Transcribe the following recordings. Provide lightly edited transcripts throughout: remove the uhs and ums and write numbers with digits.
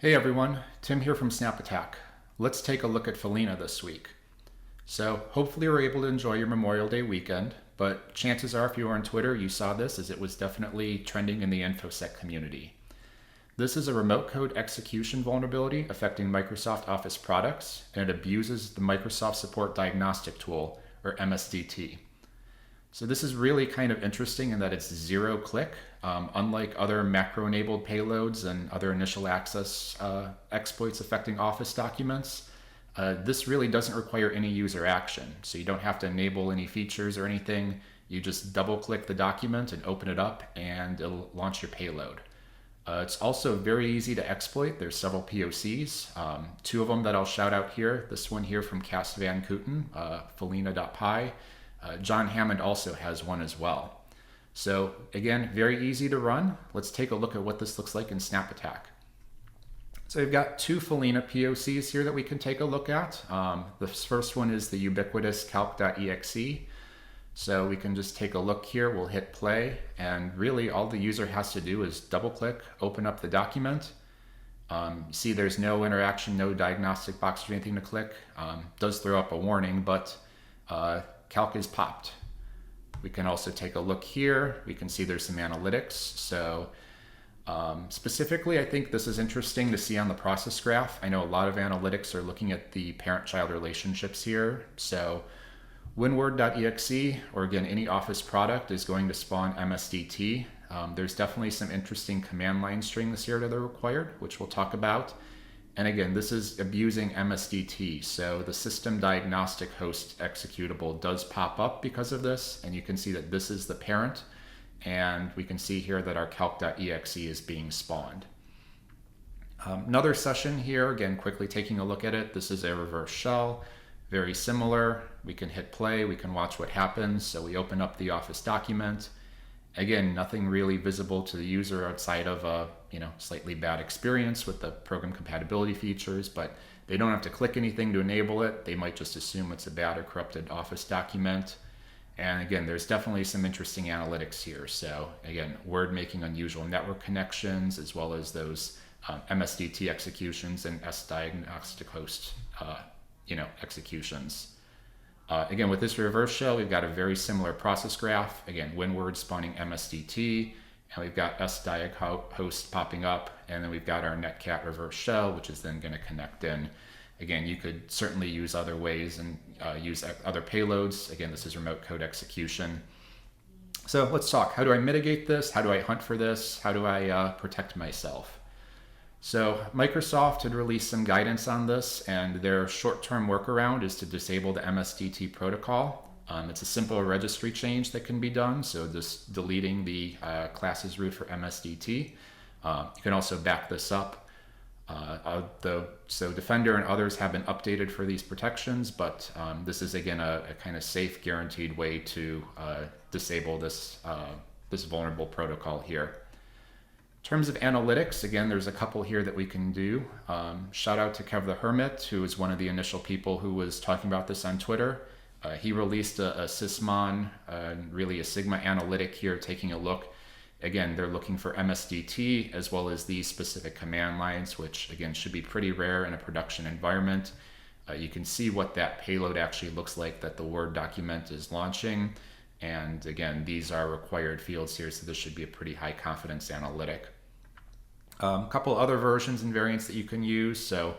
Hey everyone, Tim here from SnapAttack. Let's take a look at Follina this week. So hopefully you were able to enjoy your Memorial Day weekend, but chances are if you were on Twitter you saw this as it was definitely trending in the InfoSec community. This is a remote code execution vulnerability affecting Microsoft Office products, and it abuses the Microsoft Support Diagnostic Tool, or Msdt. So this is really kind of interesting in that it's zero click. Unlike other macro-enabled payloads and other initial access exploits affecting Office documents, this really doesn't require any user action. So you don't have to enable any features or anything. You just double click the document and open it up and it'll launch your payload. It's also very easy to exploit. There's several POCs, two of them that I'll shout out here. This one here from Cass Van Kooten, Follina.py. John Hammond also has one as well. So again, very easy to run. Let's take a look at what this looks like in SnapAttack. So we've got two Follina POCs here that we can take a look at. The first one is the Ubiquitous Calc Exe. So we can just take a look here, we'll hit play, and really all the user has to do is double click, open up the document. See there's no interaction, no diagnostic box or anything to click. Does throw up a warning, but Calc is popped. We can also take a look here. We can see there's some analytics. So specifically, I think this is interesting to see on the process graph. I know a lot of analytics are looking at the parent-child relationships here. So winword.exe, or again, any Office product is going to spawn Msdt. There's definitely some interesting command line strings here that are required, which we'll talk about. And again, this is abusing Msdt, so the system diagnostic host executable does pop up because of this, and you can see that this is the parent, and we can see here that our calc.exe is being spawned. Another session here, again, quickly taking a look at it. This is a reverse shell, very similar. We can hit play, we can watch what happens. So we open up the Office document. Again, nothing really visible to the user outside of a slightly bad experience with the program compatibility features, but they don't have to click anything to enable it. They might just assume it's a bad or corrupted Office document. And again, there's definitely some interesting analytics here. So again, Word making unusual network connections, as well as those Msdt executions and S-diagnostic host executions. Again, with this reverse shell, we've got a very similar process graph. Again, WinWord spawning Msdt, and we've got S-diag host popping up, and then we've got our netcat reverse shell, which is then going to connect in. Again, you could certainly use other ways and use other payloads. Again, this is remote code execution. So let's talk. How do I mitigate this? How do I hunt for this? How do I protect myself? So Microsoft had released some guidance on this, and their short-term workaround is to disable the Msdt protocol. It's a simple registry change that can be done, so just deleting the classes root for Msdt. You can also back this up. So Defender and others have been updated for these protections, but this is again a kind of safe, guaranteed way to disable this vulnerable protocol here. In terms of analytics, again, there's a couple here that we can do. Shout out to Kev the Hermit, who was one of the initial people who was talking about this on Twitter. He released a Sysmon, really a Sigma analytic here, taking a look. Again, they're looking for Msdt as well as these specific command lines, which again should be pretty rare in a production environment. You can see what that payload actually looks like that the Word document is launching. And again, these are required fields here, so this should be a pretty high confidence analytic. A couple other versions and variants that you can use. So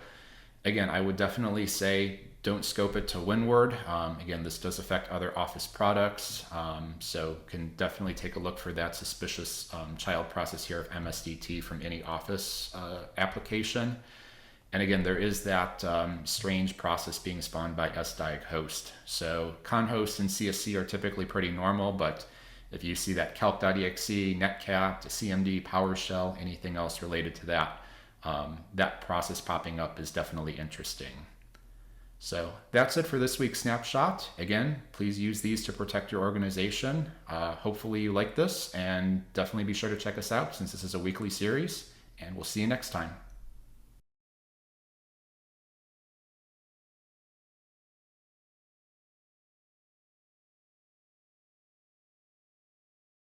again, I would definitely say don't scope it to WinWord. Again, this does affect other Office products, so can definitely take a look for that suspicious child process here of Msdt from any Office application. And again, there is that strange process being spawned by S-diag host. So conhost and CSC are typically pretty normal, but if you see that calc.exe, netcat, CMD, PowerShell, anything else related to that, that process popping up is definitely interesting. So that's it for this week's snapshot. Again, please use these to protect your organization. Hopefully you like this, and definitely be sure to check us out since this is a weekly series, and we'll see you next time.